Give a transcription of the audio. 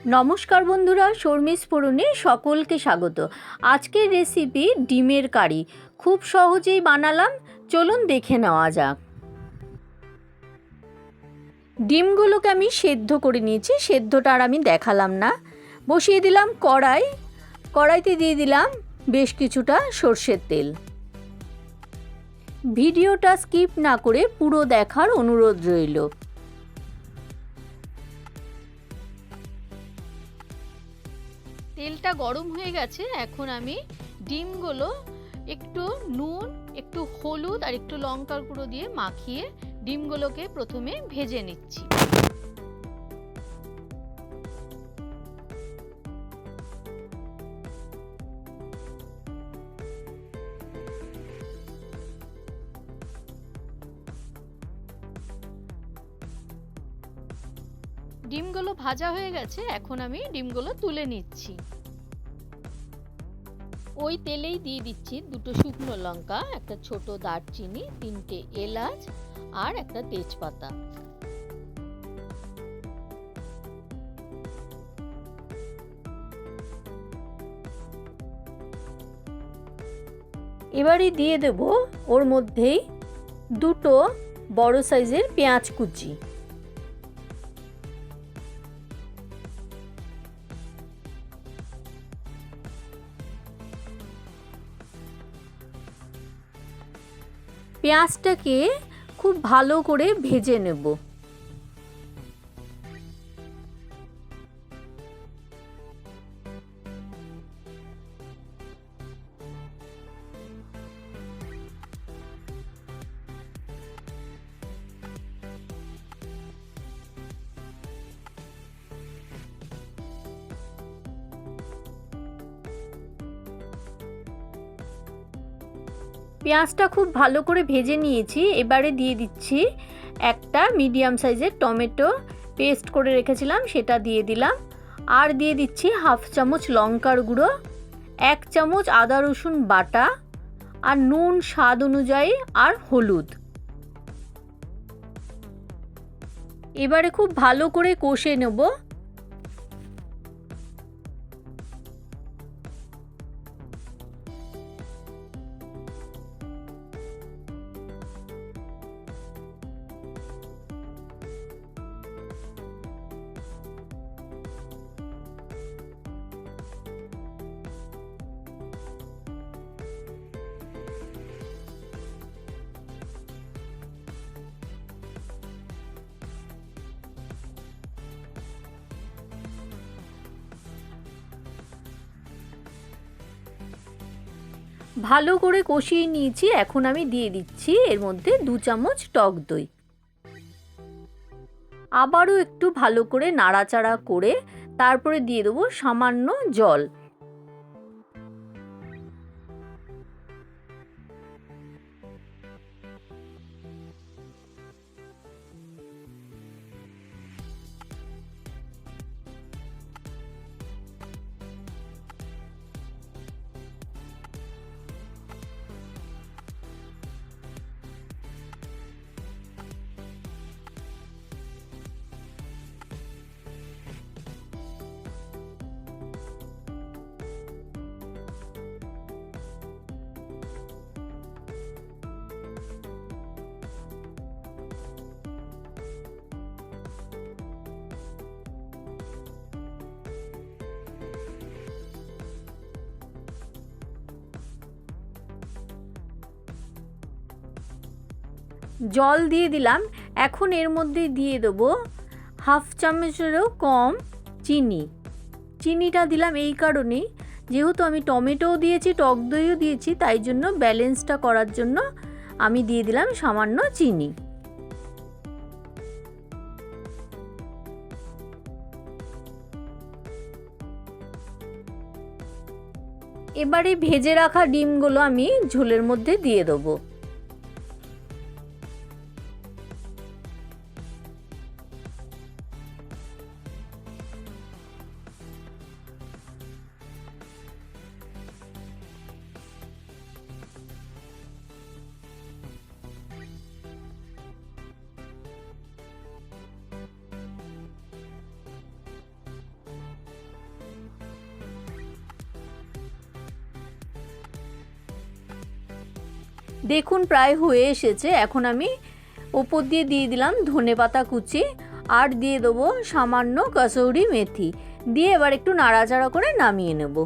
নমস্কার বন্ধুরা, শর্মিস ফোড়নে সকলকে স্বাগত। আজকের রেসিপি ডিমের কারি। খুব সহজেই বানালাম, চলুন দেখে নেওয়া যাক। ডিমগুলোকে আমি সেদ্ধ করে নিয়েছি, সেদ্ধটা আর আমি দেখালাম না। বসিয়ে দিলাম কড়াইতে দিয়ে দিলাম বেশ কিছুটা সর্ষের তেল। ভিডিওটা স্কিপ না করে পুরো দেখার অনুরোধ রইল। তেলটা গরম হয়ে গেছে, এখন আমি ডিমগুলো একটু নুন, একটু হলুদ আর একটু লঙ্কার গুঁড়ো দিয়ে মাখিয়ে ডিমগুলোকে প্রথমে ভেজে নিচ্ছি। ডিমগুলো ভাজা হয়ে গেছে, এখন আমি ডিমগুলো তুলে নিচ্ছি। ওই তেলেই দিয়ে দিচ্ছি দুটো শুকনো লঙ্কা, একটা ছোট দারচিনি, তিনটে এলাচ আর একটা তেজপাতা। এবারে দিয়ে দেব ওর মধ্যেই দুটো বড় সাইজের পেঁয়াজ কুচি। পেঁয়াজটাকে খুব ভালো করে ভেজে নেব। পেঁয়াজটা খুব ভালো করে ভেজে নিয়েছি। এবারে দিয়ে দিচ্ছি একটা মিডিয়াম সাইজের টমেটো পেস্ট করে রেখেছিলাম, সেটা দিয়ে দিলাম। আর দিয়ে দিচ্ছি হাফ চামচ লঙ্কার গুঁড়ো, 1 চামচ আদা রসুন বাটা, আর নুন স্বাদ অনুযায়ী, আর হলুদ। এবারে খুব ভালো করে কষে নেব। ভালো করে কষিয়ে নিয়েছি, এখন আমি দিয়ে দিচ্ছি এর মধ্যে 2 চামচ টক দই। আবারও একটু ভালো করে নাড়াচাড়া করে তারপরে দিয়ে দেবো সামান্য জল। জল দিয়ে দিলাম। এখন এর মধ্যে দিয়ে দেবো হাফ চামচেরও কম চিনি। চিনিটা দিলাম এই কারণেই, যেহেতু আমি টমেটোও দিয়েছি, টক দইও দিয়েছি, তাই জন্য ব্যালেন্সটা করার জন্য আমি দিয়ে দিলাম সামান্য চিনি। এবারে ভেজে রাখা ডিমগুলো আমি ঝোলের মধ্যে দিয়ে দেবো। দেখুন প্রায় হয়ে এসেছে। এখন আমি ওপর দিয়ে দিয়ে দিলাম ধনেপাতা কুচি আর দিয়ে দেবো সামান্য কাসৌরি মেথি, দিয়ে এবার একটু নাড়াচাড়া করে নামিয়ে নেব।